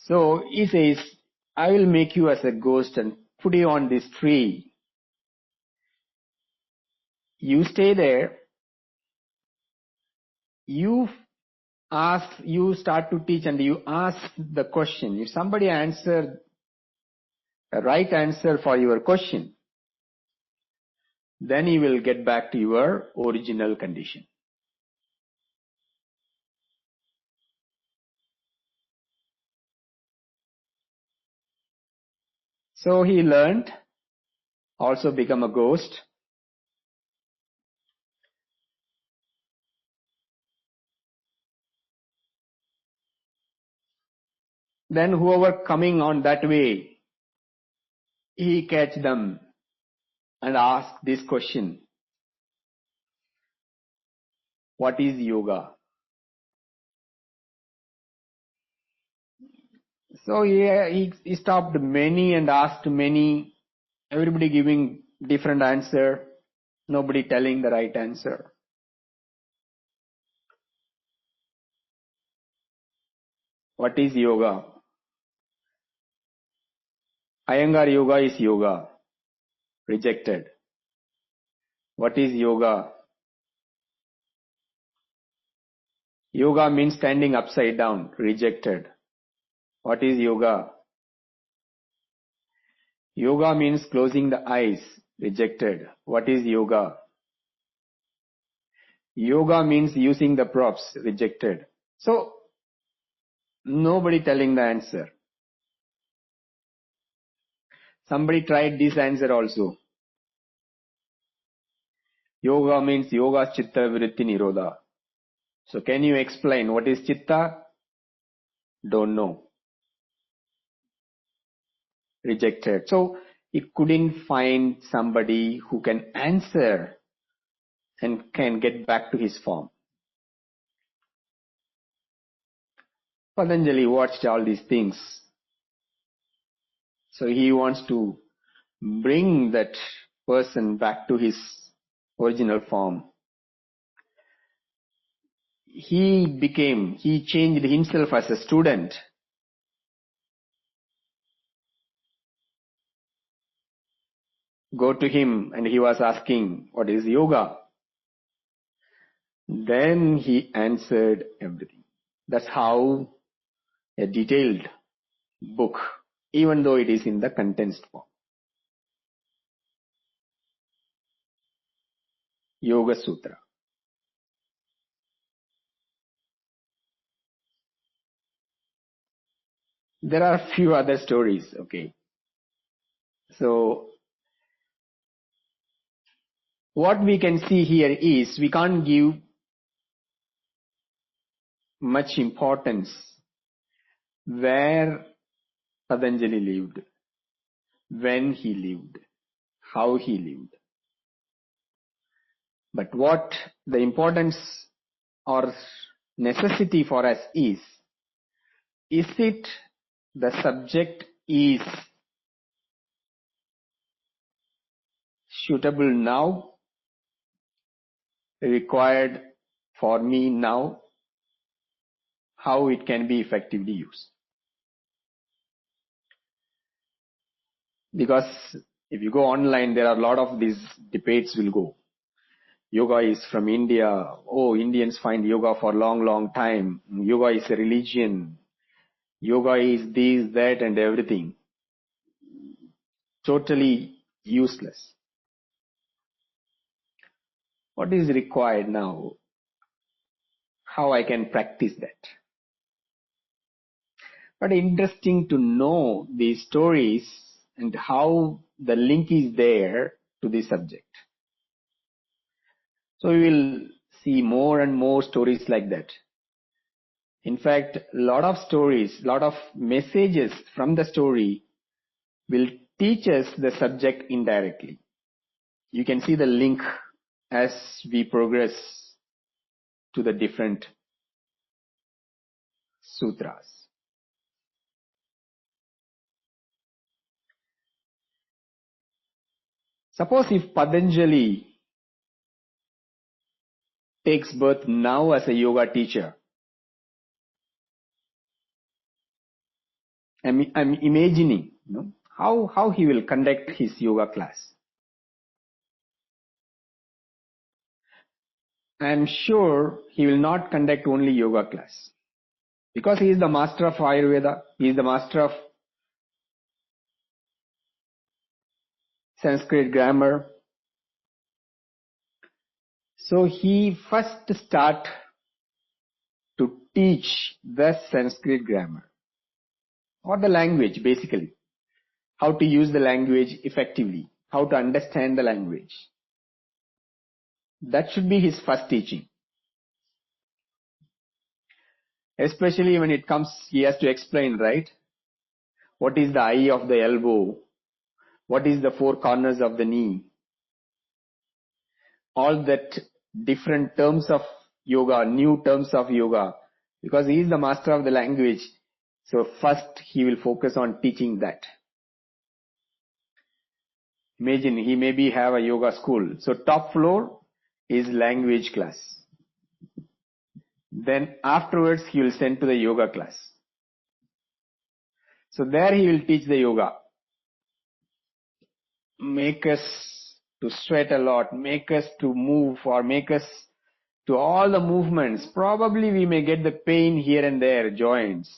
So he says, I will make you as a ghost and put you on this tree. You stay there. You start to teach and you ask the question. If somebody answer a right answer for your question, then you will get back to your original condition. So he learned, also become a ghost. Then whoever coming on that way, he catch them and ask this question: what is yoga? So he stopped many and asked many, everybody giving different answer, nobody telling the right answer. What is yoga? Iyengar yoga is yoga. Rejected. What is yoga? Yoga means standing upside down. Rejected. What is yoga? Yoga means closing the eyes. Rejected. What is yoga? Yoga means using the props. Rejected. So, nobody telling the answer. Somebody tried this answer also. Yoga means yoga chitta vritti nirodha. So can you explain what is chitta? Don't know. Rejected. So he couldn't find somebody who can answer and can get back to his form. Patanjali watched all these things. So he wants to bring that person back to his original form. He changed himself as a student. Go to him and he was asking, what is yoga? Then he answered everything. That's how a detailed book, even though it is in the condensed form. Yoga Sutra. There are few other stories, okay. So, what we can see here is we can't give much importance where Patanjali lived, when he lived, how he lived. But what the importance or necessity for us is it the subject is suitable now, required for me now, how it can be effectively used. Because if you go online, there are a lot of these debates will go. Yoga is from India. Oh, Indians find yoga for long time. Yoga is a religion. Yoga is this, that and everything. Totally useless. What is required now? How I can practice that? But interesting to know these stories and how the link is there to the subject. So we will see more and more stories like that. In fact, lot of stories, lot of messages from the story will teach us the subject indirectly. You can see the link as we progress to the different sutras. Suppose if Patanjali takes birth now as a yoga teacher, I'm imagining, how he will conduct his yoga class. I'm sure he will not conduct only yoga class. Because he is the master of Ayurveda, he is the master of Sanskrit grammar, So he first start to teach the Sanskrit grammar or the language basically. How to use the language effectively, how to understand the language. That should be his first teaching. Especially when it comes, he has to explain, right? What is the eye of the elbow? What is the four corners of the knee? All that different terms of yoga, new terms of yoga. Because he is the master of the language. So first he will focus on teaching that. Imagine he maybe have a yoga school. So top floor is language class. Then afterwards he will send to the yoga class. So there he will teach the yoga. Make us to sweat a lot, make us to move or make us to all the movements. Probably we may get the pain here and there, joints.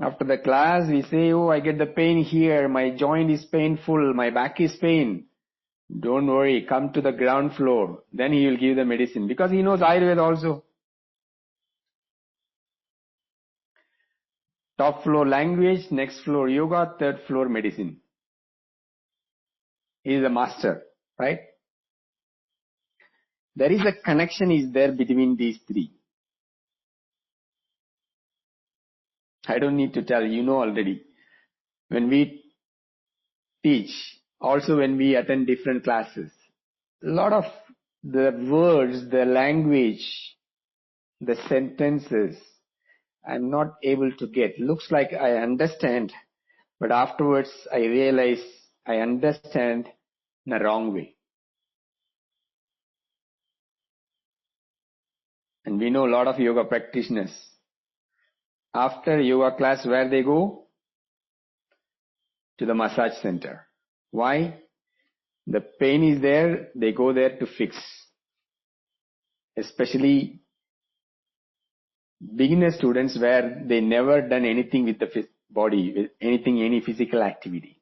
After the class we say, oh, I get the pain here, my joint is painful, my back is pain. Don't worry, come to the ground floor. Then he will give the medicine because he knows Ayurveda also. Top floor language, next floor yoga, third floor medicine. He is a master, right? There is a connection is there between these three. I don't need to tell, you know already. When we teach, also when we attend different classes, a lot of the words, the language, the sentences, I'm not able to get. Looks like I understand, but afterwards I realize I understand in a wrong way. And we know a lot of yoga practitioners. After yoga class, where they go? To the massage center. Why? The pain is there, they go there to fix. Especially beginner students where they never done anything with the body, with anything, any physical activity.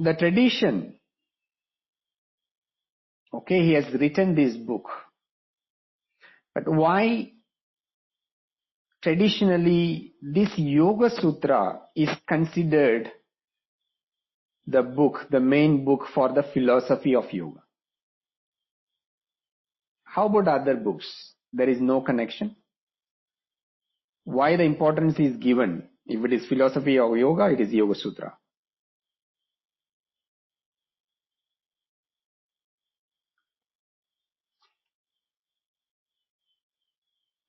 The tradition, okay, he has written this book. But why traditionally this Yoga Sutra is considered the book, the main book for the philosophy of yoga? How about other books? There is no connection. Why the importance is given? If it is philosophy of yoga, it is Yoga Sutra.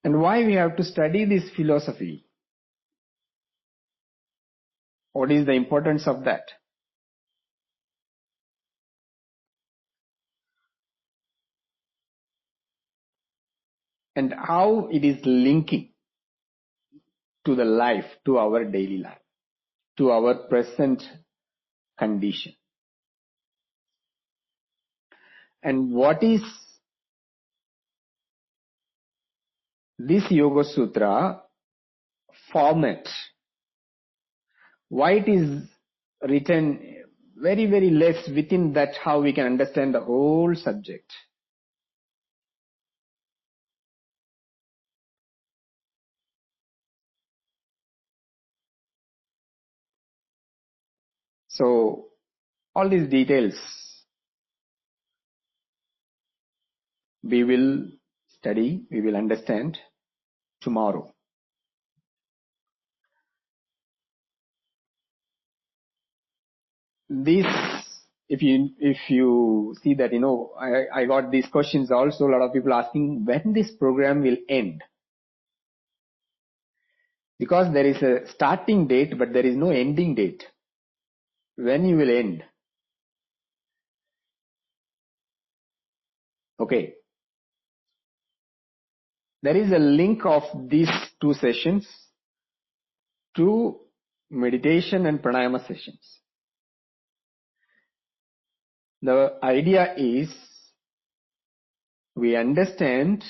And why we have to study this philosophy? What is the importance of that? And how it is linking to the life, to our daily life, to our present condition. And what is this Yoga Sutra format? Why it is written very, very less within that how we can understand the whole subject. So all these details we will study, we will understand tomorrow. This, if you see that, I got these questions also, a lot of people asking when this program will end. Because there is a starting date, but there is no ending date. When you will end. Okay. There is a link of these two sessions to meditation and pranayama sessions. The idea is we understand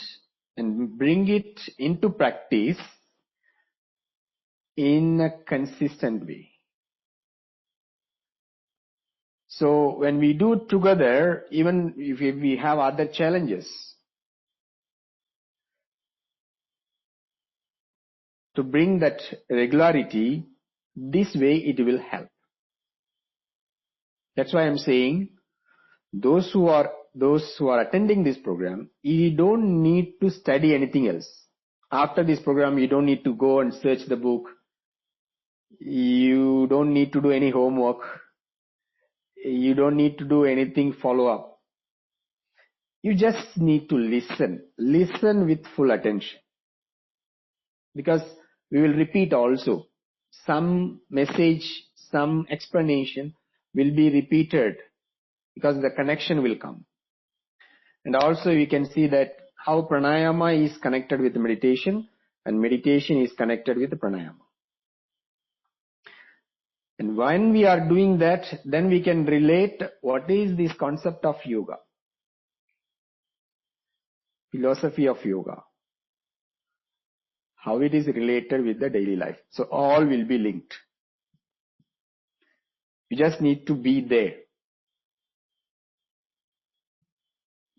and bring it into practice in a consistent way. So when we do it together, even if we have other challenges, to bring that regularity, this way it will help. That's why I'm saying those who are attending this program, you don't need to study anything else. After this program, you don't need to go and search the book. You don't need to do any homework. You don't need to do anything follow up. You just need to listen. Listen with full attention. Because we will repeat also. Some message, some explanation will be repeated because the connection will come. And also you can see that how pranayama is connected with meditation and meditation is connected with pranayama. And when we are doing that, then we can relate what is this concept of yoga, philosophy of yoga, how it is related with the daily life. So all will be linked. You just need to be there.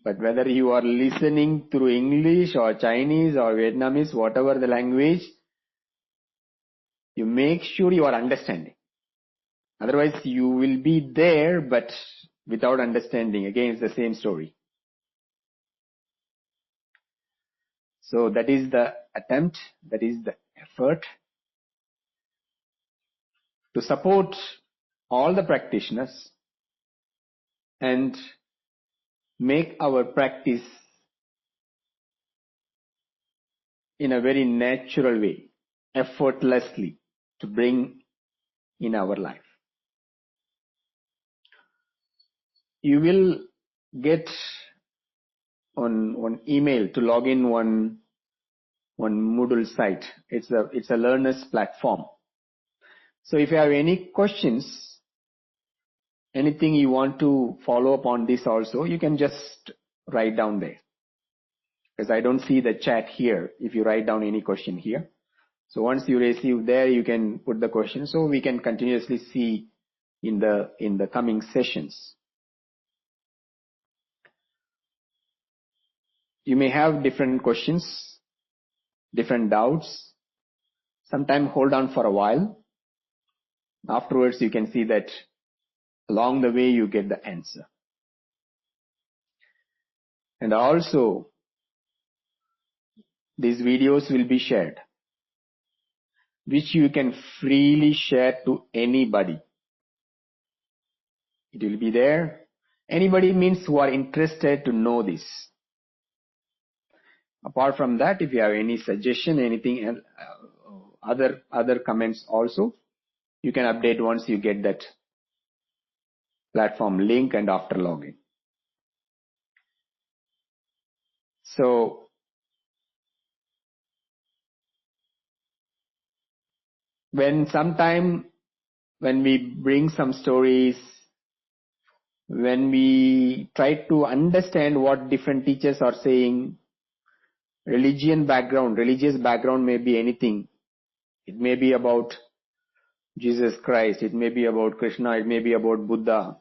But whether you are listening through English or Chinese or Vietnamese, whatever the language, you make sure you are understanding. Otherwise you will be there but without understanding. Again, it's the same story. So that is the attempt, that is the effort to support all the practitioners and make our practice in a very natural way, effortlessly to bring in our life. You will get on email to log in one Moodle site. It's a learners platform. So if you have any questions, anything you want to follow up on this also, you can just write down there. Because I don't see the chat here if you write down any question here. So once you receive there, you can put the question so we can continuously see in the coming sessions. You may have different questions, different doubts. Sometimes hold on for a while. Afterwards, you can see that along the way you get the answer. And also, these videos will be shared, which you can freely share to anybody. It will be there. Anybody means who are interested to know this. Apart from that, if you have any suggestion, anything, other comments also, you can update once you get that platform link and after login. So, when we bring some stories, when we try to understand what different teachers are saying, religious background may be anything. It may be about Jesus Christ, it may be about Krishna, it may be about Buddha.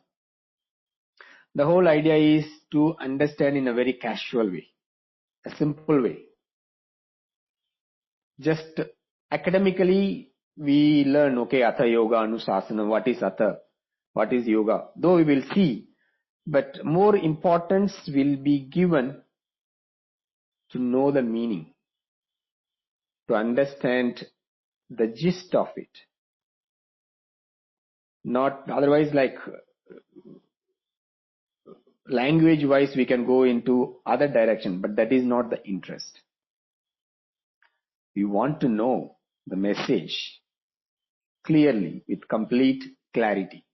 The whole idea is to understand in a very casual way, a simple way. Just academically, we learn, okay, Atha Yoga, Anusasana, what is Atha, what is Yoga. Though we will see, but more importance will be given to know the meaning, to understand the gist of it. Not otherwise, like language wise we can go into other direction, but that is not the interest. We want to know the message clearly with complete clarity.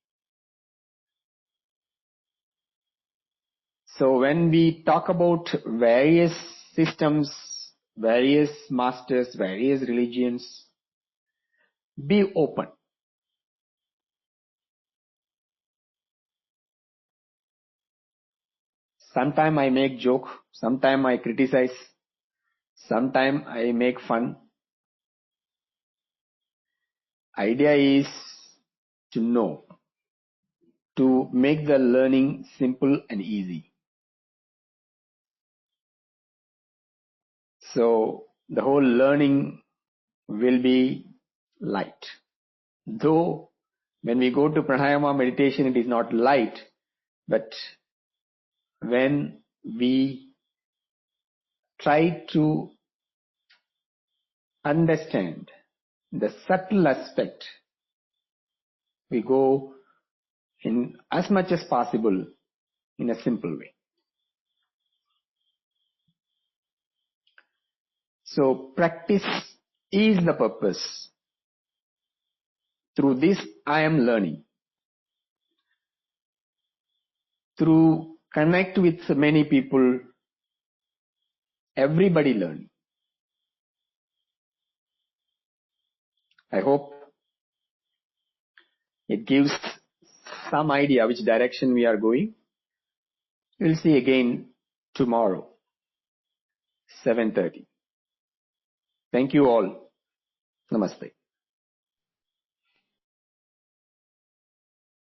So when we talk about various systems, various masters, various religions, be open. Sometime I make joke, sometime I criticize, sometime I make fun. Idea is to know, to make the learning simple and easy. So the whole learning will be light. Though when we go to pranayama meditation, it is not light, but when we try to understand the subtle aspect, we go in as much as possible in a simple way. So practice is the purpose. Through this I am learning. Through connect with many people, everybody learning. I hope it gives some idea which direction we are going. We'll see again tomorrow, 7:30. Thank you all. Namaste.